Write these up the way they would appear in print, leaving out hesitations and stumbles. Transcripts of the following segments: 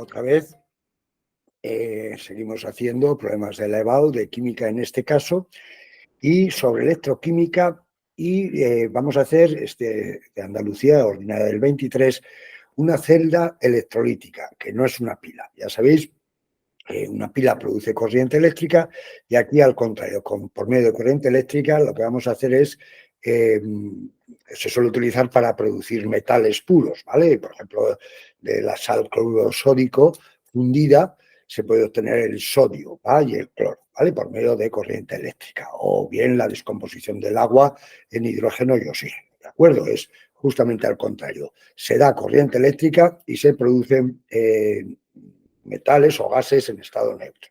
otra vez. Seguimos haciendo problemas de elevado, de química en este caso, y sobre electroquímica. Y vamos a hacer de Andalucía, ordinaria del 23, una celda electrolítica, que no es una pila. Ya sabéis, una pila produce corriente eléctrica y aquí al contrario, por medio de corriente eléctrica lo que vamos a hacer es, se suele utilizar para producir metales puros, ¿vale? Por ejemplo, de la sal cloruro sódico fundida se puede obtener el sodio, ¿vale? Y el cloro, ¿vale? Por medio de corriente eléctrica, o bien la descomposición del agua en hidrógeno y oxígeno, ¿de acuerdo? Es justamente al contrario. Se da corriente eléctrica y se producen metales o gases en estado neutro,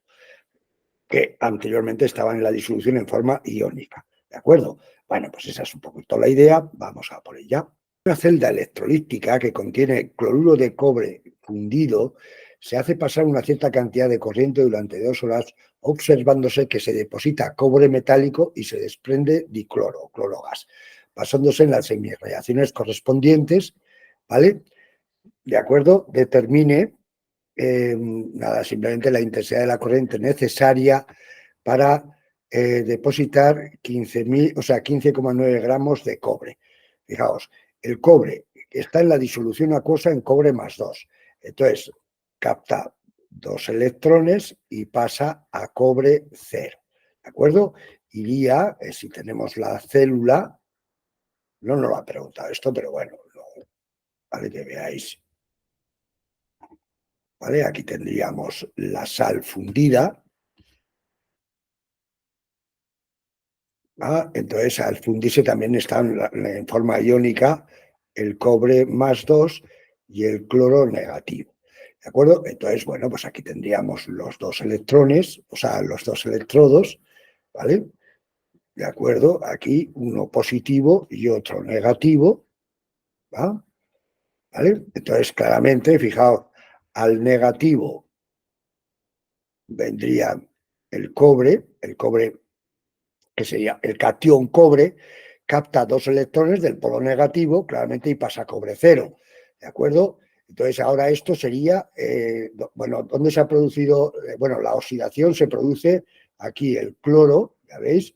que anteriormente estaban en la disolución en forma iónica. ¿De acuerdo? Bueno, pues esa es un poquito la idea. Vamos a por ella. Una celda electrolítica que contiene cloruro de cobre fundido se hace pasar una cierta cantidad de corriente durante 2 horas, observándose que se deposita cobre metálico y se desprende dicloro, clorogas, basándose en las semireacciones correspondientes, ¿vale? De acuerdo, determine nada, simplemente la intensidad de la corriente necesaria para depositar 15.000, o sea, 15,9 gramos de cobre. Fijaos, el cobre está en la disolución acuosa en cobre más 2. Entonces, capta 2 electrones y pasa a cobre 0. ¿De acuerdo? Iría, si tenemos la célula, no nos lo ha preguntado esto, pero bueno, vale, que veáis. ¿Vale? Aquí tendríamos la sal fundida. Entonces, al fundirse también está en forma iónica el cobre más 2 y el cloro negativo. ¿De acuerdo? Entonces, bueno, pues aquí tendríamos los 2 electrones, o sea, los 2 electrodos, ¿vale? ¿De acuerdo? Aquí uno positivo y otro negativo, ¿va? ¿Vale? Entonces, claramente, fijaos, al negativo vendría el cobre que sería el catión cobre, capta 2 electrones del polo negativo, claramente, y pasa a cobre 0. ¿De acuerdo? Entonces, ahora esto sería, bueno, ¿dónde se ha producido? Bueno, la oxidación se produce aquí, el cloro, ya veis,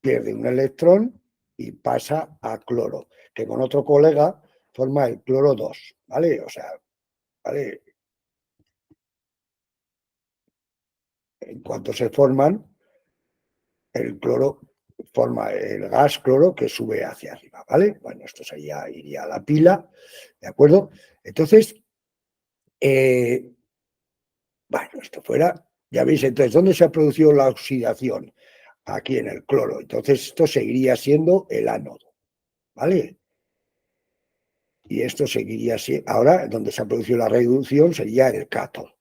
pierde un electrón y pasa a cloro, que con otro colega forma el cloro 2, ¿vale? O sea, ¿vale? En cuanto se forman, el cloro forma el gas cloro que sube hacia arriba, ¿vale? Bueno, esto iría a la pila, ¿de acuerdo? Entonces, bueno, esto fuera, ya veis, entonces, ¿dónde se ha producido la oxidación? Aquí en el cloro. Entonces, esto seguiría siendo el ánodo, ¿vale? Y esto seguiría siendo, ahora, donde se ha producido la reducción sería el cátodo,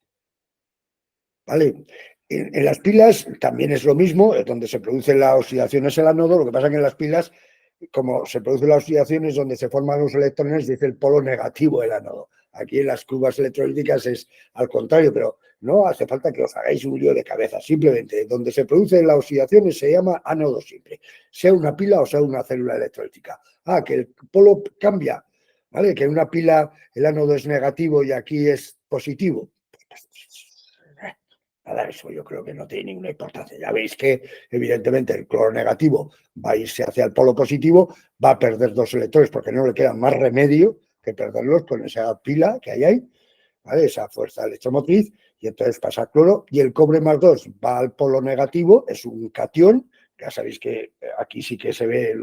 ¿vale? En las pilas también es lo mismo, donde se produce la oxidación es el ánodo, lo que pasa es que en las pilas, como se produce la oxidación, es donde se forman los electrones, dice el polo negativo del ánodo. Aquí en las cubas electrolíticas es al contrario, pero no hace falta que os hagáis un lío de cabeza. Simplemente, donde se produce la oxidación se llama ánodo simple, sea una pila o sea una célula electrolítica. Que el polo cambia, ¿vale? Que en una pila el ánodo es negativo y aquí es positivo. Nada, eso yo creo que no tiene ninguna importancia. Ya veis que, evidentemente, el cloro negativo va a irse hacia el polo positivo, va a perder 2 electrones porque no le queda más remedio que perderlos con esa pila que hay ahí, ¿vale? Esa fuerza electromotriz, y entonces pasa a cloro, y el cobre más 2 va al polo negativo, es un catión, ya sabéis que aquí sí que se ve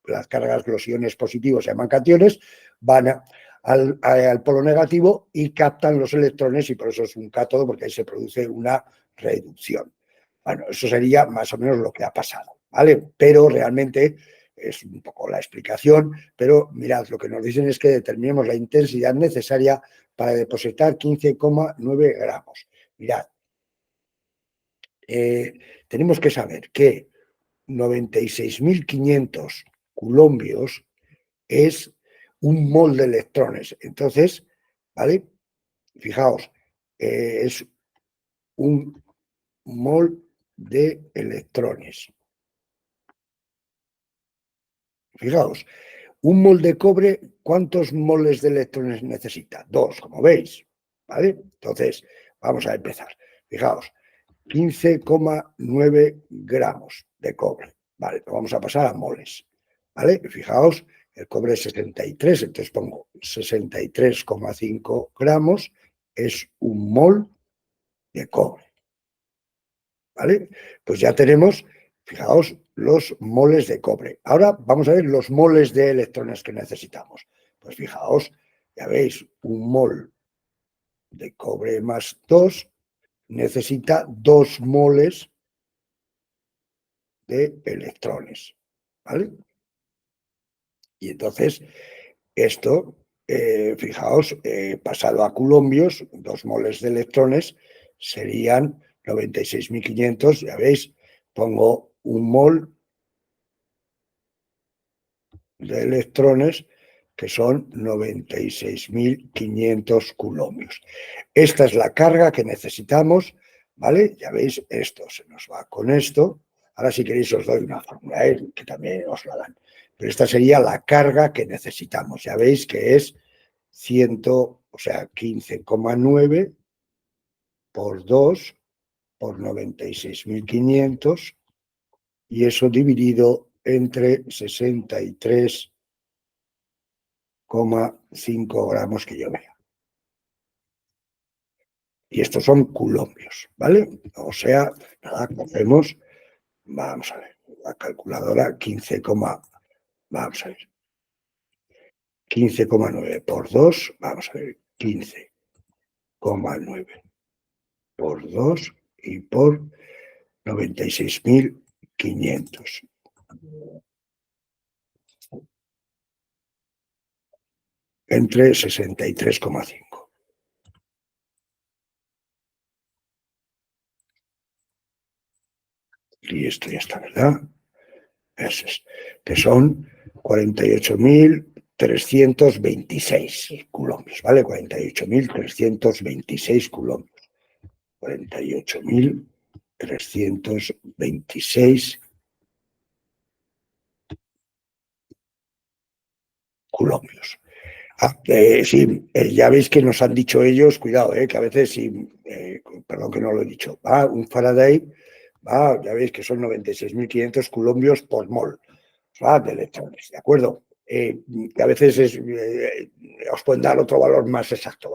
las cargas, los iones positivos se llaman cationes, van al polo negativo y captan los electrones, y por eso es un cátodo, porque ahí se produce una reducción. Bueno, eso sería más o menos lo que ha pasado, ¿vale? Pero realmente es un poco la explicación, pero mirad, lo que nos dicen es que determinemos la intensidad necesaria para depositar 15,9 gramos. Mirad, tenemos que saber que 96.500 coulombios es un mol de electrones. Entonces, ¿vale? Fijaos, es un mol de electrones. Fijaos, un mol de cobre, ¿cuántos moles de electrones necesita? 2, como veis. ¿vale? Entonces, vamos a empezar. Fijaos, 15,9 gramos de cobre. Vale, lo vamos a pasar a moles. ¿Vale? Fijaos, el cobre es 63, entonces pongo 63,5 gramos, es un mol de cobre. ¿Vale? Pues ya tenemos, fijaos, los moles de cobre. Ahora vamos a ver los moles de electrones que necesitamos. Pues fijaos, ya veis, un mol de cobre más 2 necesita 2 moles de electrones, ¿vale? Y entonces, esto, fijaos, pasado a coulombios, 2 moles de electrones serían 96.500, ya veis, pongo un mol de electrones que son 96.500 coulombios. Esta es la carga que necesitamos, ¿vale? Ya veis, esto se nos va con esto. Ahora si queréis os doy una fórmula, que también os la dan. Pero esta sería la carga que necesitamos. Ya veis que es 15,9 por 2 por 96.500 y eso dividido entre 63,5 gramos que yo vea. Y estos son coulombios, ¿vale? O sea, nada, cogemos, vamos a ver, la calculadora 15, vamos a ver, 15,9 por 2, vamos a ver, 15,9 por 2 y por 96.500. Entre 63,5. Y esto ya está, ¿verdad? Eso es, que son 48.326 coulombios, ¿vale? 48.326 coulombios. 48.326 coulombios. Sí, ya veis que nos han dicho ellos, cuidado, que a veces, sí, perdón que no lo he dicho, un Faraday, ya veis que son 96.500 coulombios por mol, de electrones, ¿de acuerdo? Que a veces os pueden dar otro valor más exacto,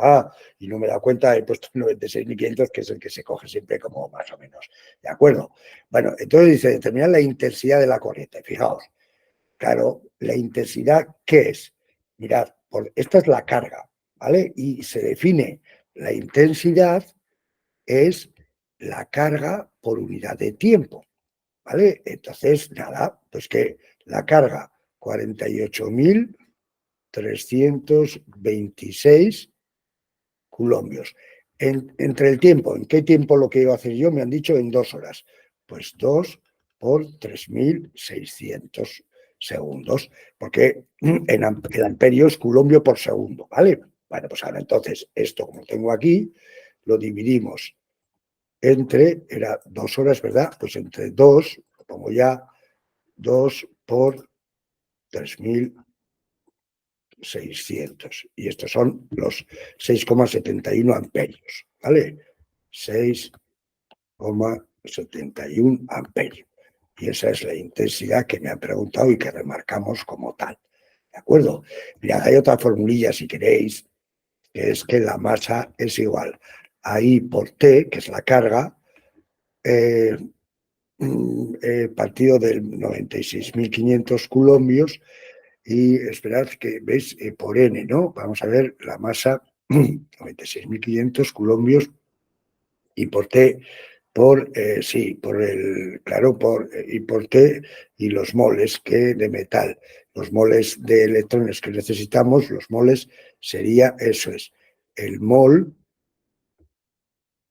y no me he dado cuenta, he puesto 96.500, que es el que se coge siempre como más o menos, ¿de acuerdo? Bueno, entonces dice, determinar la intensidad de la corriente, fijaos, claro, la intensidad, ¿qué es? Mirad, esta es la carga, ¿vale? Y se define la intensidad es la carga por unidad de tiempo, ¿vale? Entonces, nada, pues que la carga 48.326 coulombios. Entre el tiempo, ¿en qué tiempo lo que iba a hacer yo? Me han dicho en 2 horas. Pues 2 por 3.600 segundos, porque el amperio es coulombio por segundo, ¿vale? Bueno, pues ahora entonces, esto como tengo aquí, lo dividimos entre, era 2 horas, ¿verdad? Pues entre 2, lo pongo ya, 2 por 3.600. Y estos son los 6,71 amperios, ¿vale? 6,71 amperios. Y esa es la intensidad que me han preguntado y que remarcamos como tal. ¿De acuerdo? Mirad, hay otra formulilla si queréis, que es que la masa es igual a I por T, que es la carga, partido del 96.500 coulombios, y esperad que veis por N, ¿no? Vamos a ver la masa, 96.500 coulombios, y por T, sí, por el, claro, y por T, y los moles que de metal, los moles de electrones que necesitamos, los moles sería, eso es, el mol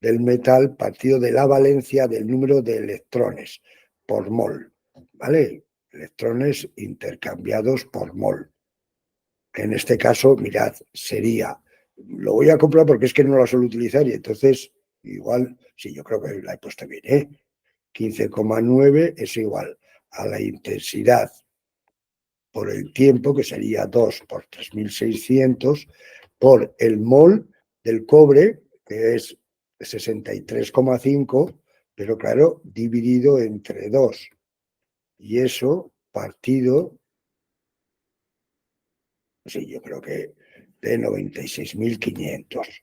del metal partido de la valencia del número de electrones por mol, ¿vale? Electrones intercambiados por mol. En este caso, mirad, sería, lo voy a comprar porque es que no la suelo utilizar y entonces, igual, sí, yo creo que la he puesto bien, 15,9 es igual a la intensidad por el tiempo, que sería 2 por 3.600, por el mol del cobre, que es 63,5, pero claro, dividido entre 2. Y eso partido, sí, yo creo que de 96.500.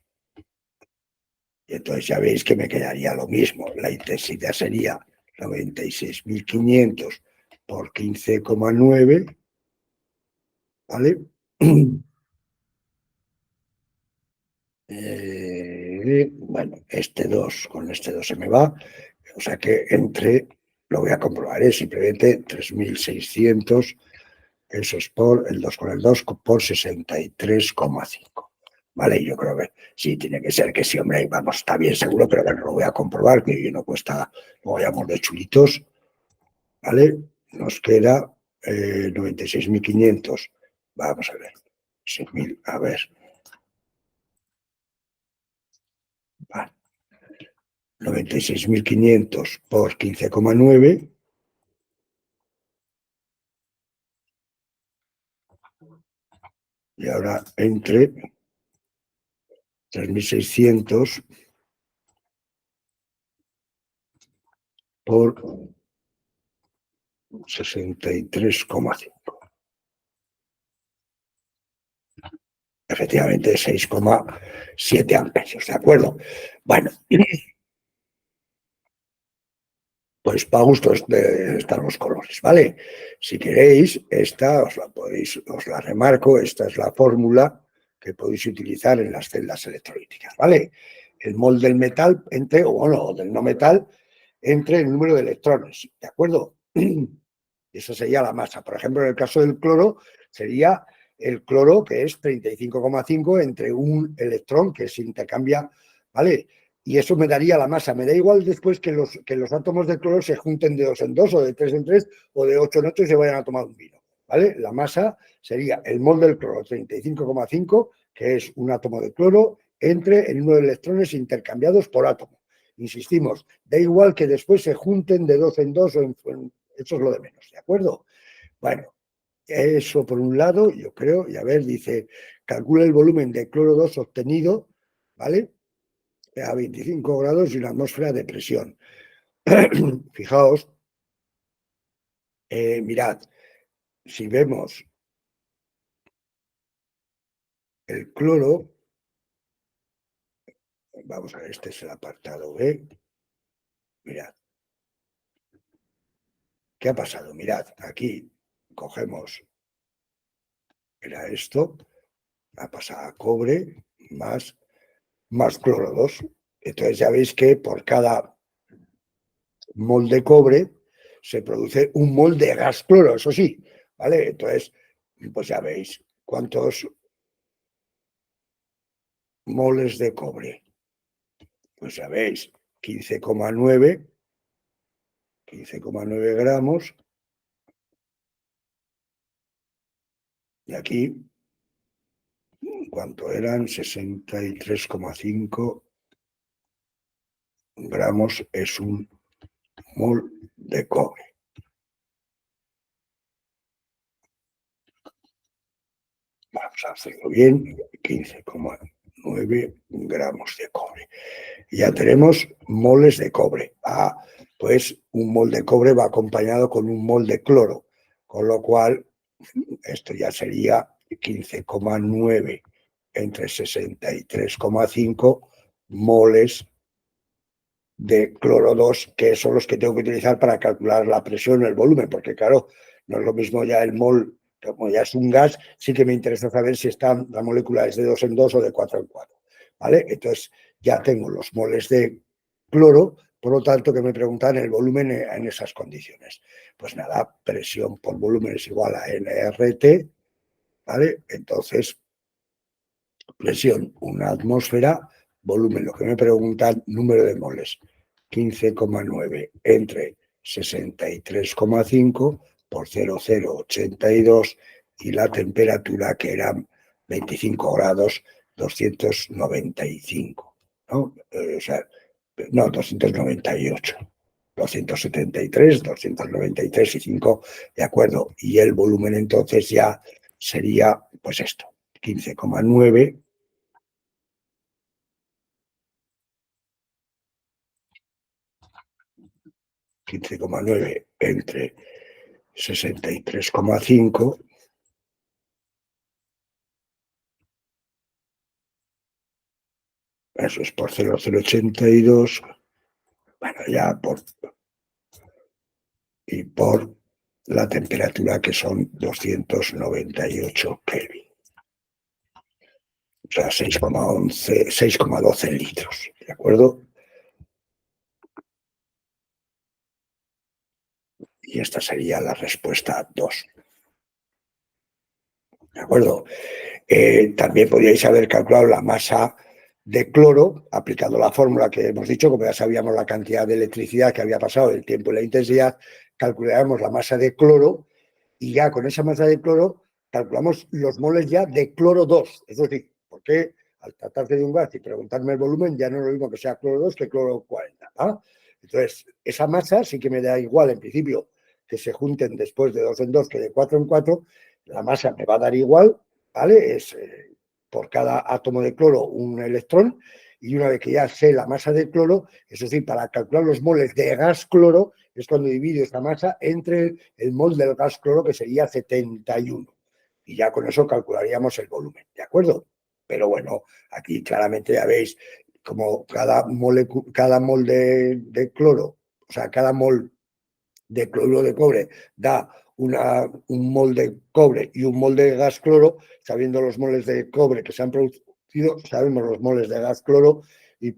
Y entonces ya veis que me quedaría lo mismo. La intensidad sería 96.500 por 15,9, ¿vale? Bueno, con este 2 se me va. O sea que lo voy a comprobar, simplemente 3.600, eso es por el 2 con el 2 por 63,5. Vale, yo creo que sí, tiene que ser que sí, hombre, vamos, está bien seguro, pero bueno, lo voy a comprobar, que no cuesta, lo vayamos de chulitos, ¿vale? Nos queda 96.500. Vamos a ver, 6.000, a ver, vale. 96.500 por 15,9. Y ahora entre 3.600 por 63,5. Efectivamente, 6,7 amperios, ¿de acuerdo? Bueno, pues para gusto están los colores, ¿vale? Si queréis, esta os la remarco, esta es la fórmula que podéis utilizar en las celdas electrolíticas, ¿vale? El mol del metal o del no metal entre el número de electrones, ¿de acuerdo? Esa sería la masa. Por ejemplo, en el caso del cloro, sería el cloro, que es 35,5 entre un electrón que se intercambia, ¿vale? Y eso me daría la masa. Me da igual después que los átomos de cloro se junten de 2 en 2 o de 3 en 3 o de 8 en 8 y se vayan a tomar un vino, ¿vale? La masa sería el mol del cloro, 35,5, que es un átomo de cloro, entre el número de electrones intercambiados por átomo. Insistimos, da igual que después se junten de 2 en 2 eso es lo de menos, ¿de acuerdo? Bueno, eso por un lado, yo creo, y a ver, dice, calcula el volumen de cloro 2 obtenido, ¿vale? A 25 grados y una atmósfera de presión. Fijaos, mirad, si vemos el cloro, vamos a ver, este es el apartado B, mirad, ¿qué ha pasado? Mirad, aquí cogemos, era esto, ha pasado a cobre más cloro 2. Entonces ya veis que por cada mol de cobre se produce un mol de gas cloro, eso sí, ¿vale? Entonces, pues ya veis cuántos moles de cobre. Pues ya veis, 15,9 gramos, y aquí, ¿cuánto eran? 63,5 gramos es un mol de cobre. Vamos a hacerlo bien, 15,9 gramos de cobre. Y ya tenemos moles de cobre. Pues un mol de cobre va acompañado con un mol de cloro, con lo cual esto ya sería 15,9 entre 63,5 moles de cloro 2, que son los que tengo que utilizar para calcular la presión o el volumen, porque claro, no es lo mismo ya el mol, como ya es un gas, sí que me interesa saber si la molécula es de 2 en 2 o de 4 en 4, ¿vale? Entonces ya tengo los moles de cloro, por lo tanto que me preguntan el volumen en esas condiciones. Pues nada, presión por volumen es igual a nRT, ¿vale? Entonces, presión, una atmósfera, volumen, lo que me preguntan, número de moles, 15,9 entre 63,5 por 0,082 y la temperatura que eran 25 grados 295, ¿no? O sea, no, 298. 273, 293 y 5, de acuerdo. Y el volumen entonces ya sería, pues esto, 15,9 15,9 entre 63,5. Eso es por 0,082. Bueno, ya y por la temperatura, que son 298 Kelvin. O sea, 6,11, 6,12 litros, ¿de acuerdo? Y esta sería la respuesta 2. ¿De acuerdo? También podríais haber calculado la masa de cloro, aplicando la fórmula que hemos dicho, como ya sabíamos la cantidad de electricidad que había pasado, el tiempo y la intensidad, calculábamos la masa de cloro y ya con esa masa de cloro calculamos los moles ya de cloro 2. Es decir, porque al tratarse de un gas y preguntarme el volumen, ya no es lo mismo que sea cloro 2 que cloro 40. ¿Ah? Entonces, esa masa sí que me da igual en principio que se junten después de 2 en 2 que de 4 en 4. La masa me va a dar igual, ¿vale? Es por cada átomo de cloro un electrón, y una vez que ya sé la masa del cloro, es decir, para calcular los moles de gas cloro, es cuando divido esta masa entre el mol del gas cloro, que sería 71. Y ya con eso calcularíamos el volumen, ¿de acuerdo? Pero bueno, aquí claramente ya veis como cada mol de cloro, o sea, cada mol de cloruro de cobre da un mol de cobre y un mol de gas cloro. Sabiendo los moles de cobre que se han producido, sabemos los moles de gas cloro y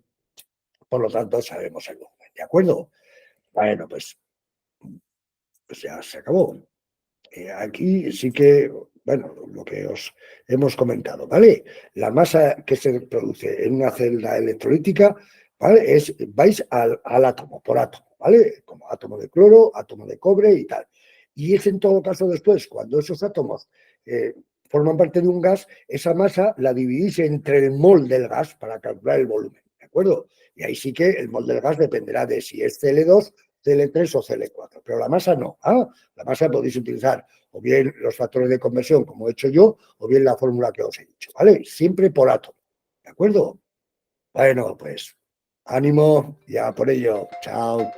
por lo tanto sabemos el volumen, ¿de acuerdo? Bueno, pues ya se acabó. Aquí sí que, bueno, lo que os hemos comentado, ¿vale? La masa que se produce en una celda electrolítica, ¿vale? Vais al átomo, por átomo, ¿vale? Como átomo de cloro, átomo de cobre y tal. Y es en todo caso después, cuando esos átomos forman parte de un gas, esa masa la dividís entre el mol del gas para calcular el volumen, ¿de acuerdo? Y ahí sí que el mol del gas dependerá de si es Cl2, Cl3 o Cl4, pero la masa no. La masa podéis utilizar o bien los factores de conversión, como he hecho yo, o bien la fórmula que os he dicho, ¿vale? Siempre por átomo, ¿de acuerdo? Bueno, pues ánimo, ya por ello. Chao.